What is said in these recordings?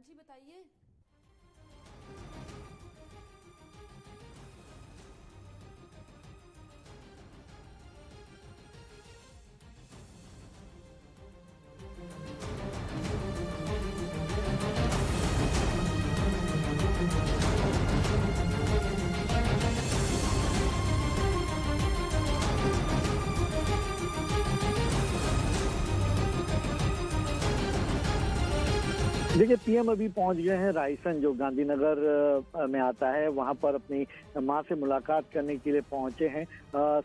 जी बताइए। देखिए, पीएम अभी पहुंच गए हैं रायसन, जो गांधीनगर में आता है। वहां पर अपनी मां से मुलाकात करने के लिए पहुंचे हैं।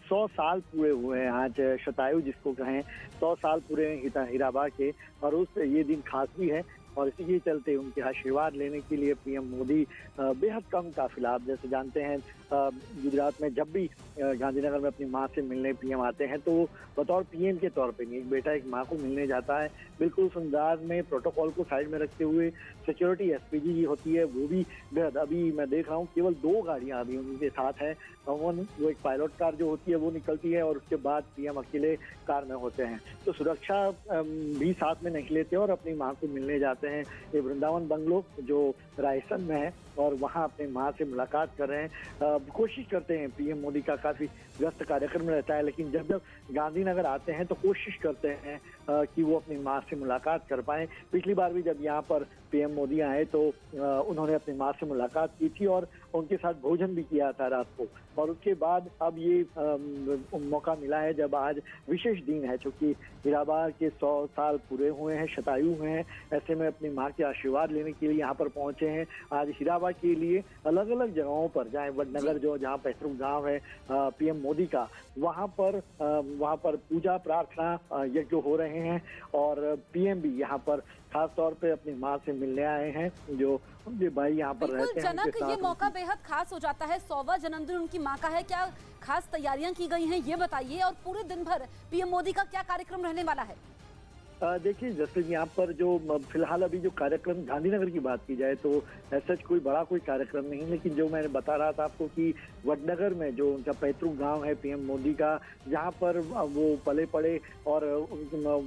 100 साल पूरे हुए हैं आज, शतायु जिसको कहें, 100 साल पूरे हीराबा के। और उस ये दिन खास भी है और इसी के चलते उनके आशीर्वाद लेने के लिए पीएम मोदी बेहद कम काफिला। आप जैसे जानते हैं, गुजरात में जब भी गांधीनगर में अपनी मां से मिलने पीएम आते हैं तो बतौर पीएम के तौर पे नहीं, एक बेटा एक मां को मिलने जाता है। बिल्कुल उस अंदाज में प्रोटोकॉल को साइड में रखते हुए सिक्योरिटी एसपीजी जी होती है, वो भी बेहद। अभी मैं देख रहा हूँ केवल 2 गाड़ियां अभी उनके साथ है। वो एक पायलट कार जो होती है वो निकलती है और उसके बाद पीएम अकेले कार में होते हैं। तो सुरक्षा भी साथ में नहीं लेते और अपनी मां को मिलने जाते हैं। ये वृंदावन बंगलो जो रायसन में है और वहाँ अपनी मां से मुलाकात कर रहे हैं। कोशिश करते हैं, पीएम मोदी का काफी व्यस्त कार्यक्रम रहता है, लेकिन जब जब गांधीनगर आते हैं तो कोशिश करते हैं कि वो अपनी मां से मुलाकात कर पाएं। पिछली बार भी जब यहाँ पर पीएम मोदी आए तो उन्होंने अपनी मां से मुलाकात की थी और उनके साथ भोजन भी किया था रात को। और उसके बाद अब ये मौका मिला है जब आज विशेष दिन है, क्योंकि हीराबा के 100 साल पूरे हुए हैं, शतायु हुए हैं। ऐसे में अपनी मां के आशीर्वाद लेने के लिए यहाँ पर पहुंचे हैं। आज हीराबा के लिए अलग अलग जगहों पर, जहाँ वडनगर जो जहाँ पैतृक गांव है पीएम मोदी का, वहाँ पर पूजा प्रार्थना यज्ञ हो रहे हैं। और पीएम भी यहाँ पर खास तौर पे अपनी मां से मिलने आए हैं, जो उनके भाई यहाँ पर रहते हैं। जनक, ये मौका बेहद खास हो जाता है। 100वां जन्मदिन उनकी मां का है, क्या खास तैयारियां की गई हैं ये बताइए। और पूरे दिन भर पीएम मोदी का क्या कार्यक्रम रहने वाला है? देखिए, जैसे यहाँ पर जो फिलहाल अभी जो कार्यक्रम गांधीनगर की बात की जाए तो ऐसा कोई बड़ा कार्यक्रम नहीं, लेकिन जो मैंने बता रहा था आपको कि वडनगर में जो उनका पैतृक गांव है पीएम मोदी का, जहाँ पर वो पले पड़े, और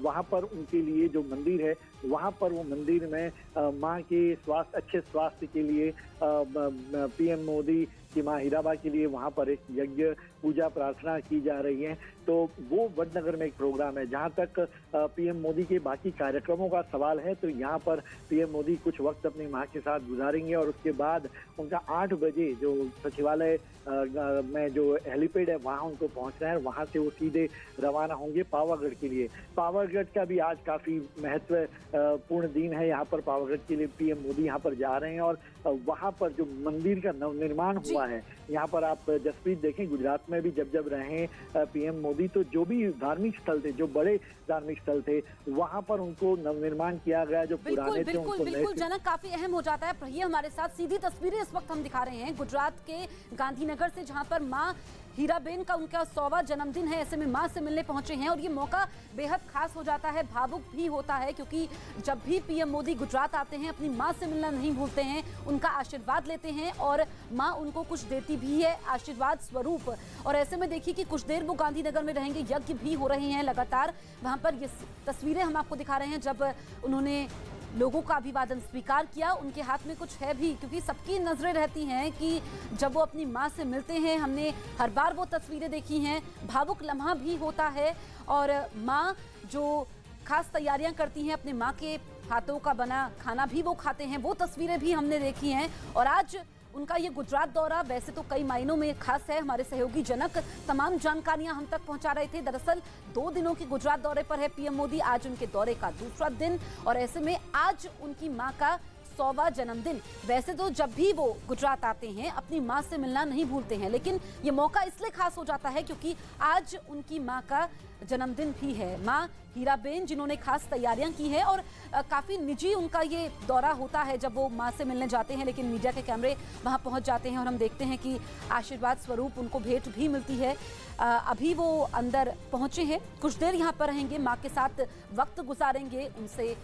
वहाँ पर उनके लिए जो मंदिर है, वहाँ पर वो मंदिर में माँ के अच्छे स्वास्थ्य के लिए पीएम मोदी की मां हीराबा के लिए वहां पर एक यज्ञ पूजा प्रार्थना की जा रही है। तो वो वडनगर में एक प्रोग्राम है। जहां तक पीएम मोदी के बाकी कार्यक्रमों का सवाल है तो यहाँ पर पीएम मोदी कुछ वक्त अपनी मां के साथ गुजारेंगे और उसके बाद उनका 8 बजे जो सचिवालय में जो हेलीपैड है वहां उनको पहुंचना है। वहां से वो सीधे रवाना होंगे पावागढ़ के लिए। पावागढ़ का भी आज काफी महत्वपूर्ण दिन है। यहाँ पर पावागढ़ के लिए पीएम मोदी यहाँ पर जा रहे हैं और वहां पर जो मंदिर का नवनिर्माण हुआ है, यहाँ पर आप जसप्रीत देखें, गुजरात में भी जब रहे पीएम मोदी तो जो भी धार्मिक स्थल थे, जो बड़े धार्मिक स्थल थे, वहां पर उनको नवनिर्माण किया गया। जो पुराने थे उनको बिल्कुल जनक, काफी अहम हो जाता है। रहिए हमारे साथ, सीधी तस्वीरें इस वक्त हम दिखा रहे हैं गुजरात के गांधीनगर से, जहां पर मां हीराबेन का उनका 100वां जन्मदिन है। ऐसे में मां से मिलने पहुंचे हैं और ये मौका बेहद खास हो जाता है, भावुक भी होता है, क्योंकि जब भी पीएम मोदी गुजरात आते हैं अपनी मां से मिलना नहीं भूलते हैं, उनका आशीर्वाद लेते हैं और मां उनको कुछ देती भी है आशीर्वाद स्वरूप। और ऐसे में देखिए कि कुछ देर वो गांधीनगर में रहेंगे, यज्ञ भी हो रहे हैं लगातार वहां पर। ये तस्वीरें हम आपको दिखा रहे हैं जब उन्होंने लोगों का अभिवादन स्वीकार किया। उनके हाथ में कुछ है भी, क्योंकि सबकी नजरें रहती हैं कि जब वो अपनी मां से मिलते हैं, हमने हर बार वो तस्वीरें देखी हैं, भावुक लम्हा भी होता है। और मां जो खास तैयारियां करती हैं, अपने मां के हाथों का बना खाना भी वो खाते हैं, वो तस्वीरें भी हमने देखी हैं। और आज उनका ये गुजरात दौरा वैसे तो कई मायनों में खास है। हमारे सहयोगी जनक तमाम जानकारियां हम तक पहुंचा रहे थे। दरअसल 2 दिनों की गुजरात दौरे पर है पीएम मोदी, आज उनके दौरे का दूसरा दिन और ऐसे में आज उनकी मां का 100वां जन्मदिन। वैसे तो जब भी वो गुजरात आते हैं अपनी मां से मिलना नहीं भूलते हैं, लेकिन ये मौका इसलिए खास हो जाता है क्योंकि आज उनकी मां का जन्मदिन भी है। मां हीराबेन जिन्होंने खास तैयारियां की हैं और काफ़ी निजी उनका ये दौरा होता है जब वो मां से मिलने जाते हैं, लेकिन मीडिया के कैमरे वहां पहुंच जाते हैं और हम देखते हैं कि आशीर्वाद स्वरूप उनको भेंट भी मिलती है। अभी वो अंदर पहुंचे हैं, कुछ देर यहाँ पर रहेंगे, मां के साथ वक्त गुजारेंगे, उनसे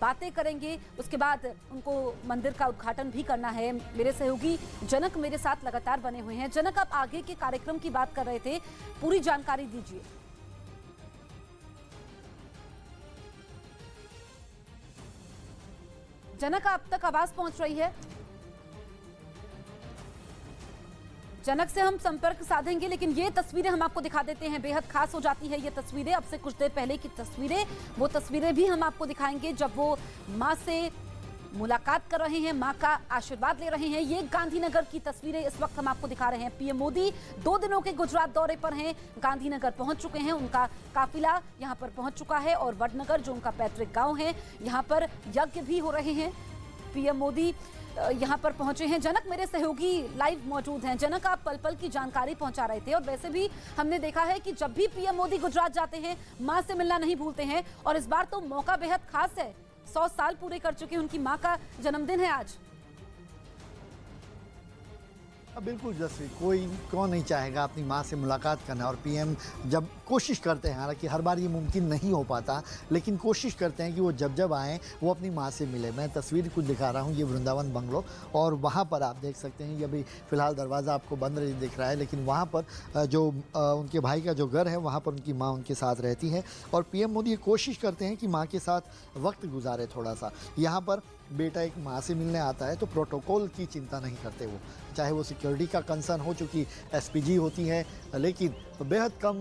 बातें करेंगे, उसके बाद उनको मंदिर का उद्घाटन भी करना है। मेरे सहयोगी जनक मेरे साथ लगातार बने हुए हैं। जनक, आप आगे के कार्यक्रम की बात कर रहे थे, पूरी जानकारी दीजिए। जनक, आप तक आवाज पहुंच रही है? जनक से हम संपर्क साधेंगे, लेकिन ये तस्वीरें हम आपको दिखा देते हैं। बेहद खास हो जाती है ये तस्वीरें। अब से कुछ देर पहले की तस्वीरें, वो तस्वीरें भी हम आपको दिखाएंगे जब वो मां से मुलाकात कर रहे हैं, मां का आशीर्वाद ले रहे हैं। ये गांधीनगर की तस्वीरें इस वक्त हम आपको दिखा रहे हैं। पीएम मोदी 2 दिनों के गुजरात दौरे पर हैं, गांधीनगर पहुंच चुके हैं। उनका काफिला यहां पर पहुंच चुका है और वडनगर, जो उनका पैतृक गांव है, यहां पर यज्ञ भी हो रहे हैं। पीएम मोदी यहां पर पहुंचे हैं। जनक, मेरे सहयोगी लाइव मौजूद हैं। जनक, आप पल पल की जानकारी पहुंचा रहे थे और वैसे भी हमने देखा है कि जब भी पीएम मोदी गुजरात जाते हैं, मां से मिलना नहीं भूलते हैं और इस बार तो मौका बेहद खास है। 100 साल पूरे कर चुके हैं, उनकी मां का जन्मदिन है आज। बिल्कुल जसवीर, कौन नहीं चाहेगा अपनी माँ से मुलाकात करना। और पीएम जब कोशिश करते हैं, हालांकि हर बार ये मुमकिन नहीं हो पाता, लेकिन कोशिश करते हैं कि वो जब आएँ वो अपनी माँ से मिले। मैं तस्वीर कुछ दिखा रहा हूँ, ये वृंदावन बंगलो, और वहाँ पर आप देख सकते हैं, ये अभी फ़िलहाल दरवाज़ा आपको बंद दिख रहा है, लेकिन वहाँ पर जो उनके भाई का जो घर है, वहाँ पर उनकी माँ उनके साथ रहती है। और पीएम मोदी ये कोशिश करते हैं कि माँ के साथ वक्त गुजारे थोड़ा सा। यहाँ पर बेटा एक माँ से मिलने आता है तो प्रोटोकॉल की चिंता नहीं करते वो, चाहे वो सिक्योरिटी का कंसर्न हो, चूँकि एसपीजी होती है, लेकिन बेहद कम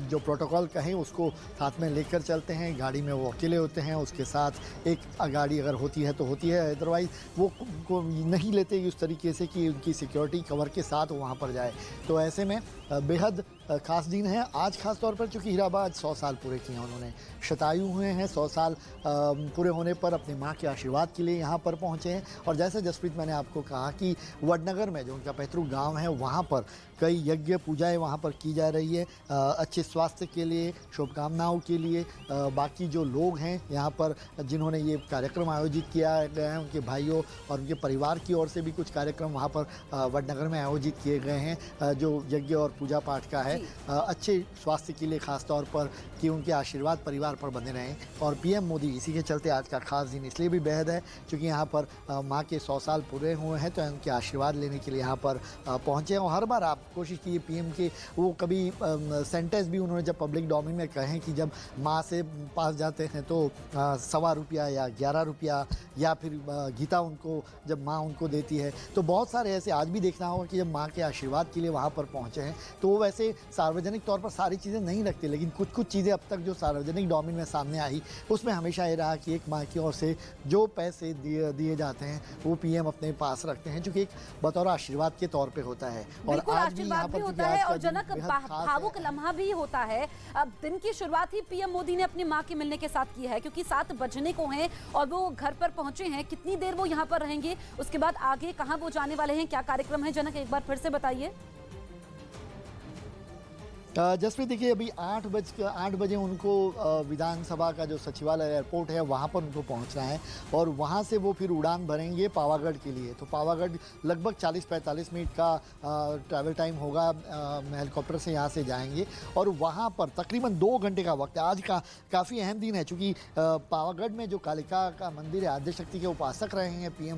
जो प्रोटोकॉल कहें उसको साथ में लेकर चलते हैं। गाड़ी में वो अकेले होते हैं, उसके साथ एक गाड़ी अगर होती है तो होती है, अदरवाइज़ वो को नहीं लेते उस तरीके से कि उनकी सिक्योरिटी कवर के साथ वहाँ पर जाए। तो ऐसे में बेहद ख़ास दिन है आज, ख़ास तौर पर चूँकि हीराबा आज 100 साल पूरे किए हैं उन्होंने, शतायु हुए हैं। 100 साल पूरे होने पर अपनी माँ के आशीर्वाद के लिए यहाँ पर पहुँचे हैं। और जैसे जसप्रीत मैंने आपको कहा कि वडनगर में जो उनका पैतृक गांव है, वहाँ पर कई यज्ञ पूजाएं वहाँ पर की जा रही है, अच्छे स्वास्थ्य के लिए, शुभकामनाओं के लिए। बाकी जो लोग हैं यहाँ पर जिन्होंने ये कार्यक्रम आयोजित किया गया है, उनके भाइयों और उनके परिवार की ओर से भी कुछ कार्यक्रम वहाँ पर वडनगर में आयोजित किए गए हैं, जो यज्ञ और पूजा पाठ का है, अच्छे स्वास्थ्य के लिए, ख़ास तौर पर कि उनके आशीर्वाद परिवार पर बने रहें। और पीएम मोदी इसी के चलते आज का खास दिन इसलिए भी बेहद है क्योंकि यहाँ पर माँ के 100 साल पूरे हुए हैं, तो उनके आशीर्वाद लेने के लिए यहाँ पर पहुँचे। और हर बार आप कोशिश की पीएम के, वो कभी सेंटेंस भी उन्होंने जब पब्लिक डोमेन में कहें कि जब माँ से पास जाते हैं तो ₹1.25 या ₹11 या फिर गीता उनको जब माँ उनको देती है, तो बहुत सारे ऐसे आज भी देखना होगा कि जब माँ के आशीर्वाद के लिए वहाँ पर पहुँचे हैं। तो वो वैसे सार्वजनिक तौर पर सारी चीज़ें नहीं रखते, लेकिन कुछ चीज़ें अब तक जो सार्वजनिक डोमेन में सामने आई, उसमें हमेशा ये रहा कि एक माँ की ओर से जो पैसे दिए जाते हैं वो पीएम अपने पास रखते हैं, क्योंकि एक बतौर आशीर्वाद के तौर पे होता है। और आज भी यहाँ पर होता है और जनक भावुक लम्हा भी होता है। अब दिन की शुरुआत ही पीएम मोदी ने अपनी मां के मिलने के साथ की है, क्योंकि 7 बजने को हैं और वो घर पर पहुंचे हैं। कितनी देर वो यहाँ पर रहेंगे, उसके बाद आगे कहां वो जाने वाले हैं, क्या कार्यक्रम है, जनक एक बार फिर से बताइए। जसप्रीत, देखिए अभी 8 बजे उनको विधानसभा का जो सचिवालय एयरपोर्ट है वहाँ पर उनको पहुँचना है और वहाँ से वो फिर उड़ान भरेंगे पावागढ़ के लिए। तो पावागढ़ लगभग 40-45 मिनट का ट्रैवल टाइम होगा, हेलीकॉप्टर से यहाँ से जाएंगे और वहाँ पर तकरीबन 2 घंटे का वक्त है। आज का काफ़ी अहम दिन है, चूँकि पावागढ़ में जो कालिका का मंदिर है, आद्यशक्ति के उपासक रहे हैं पीएम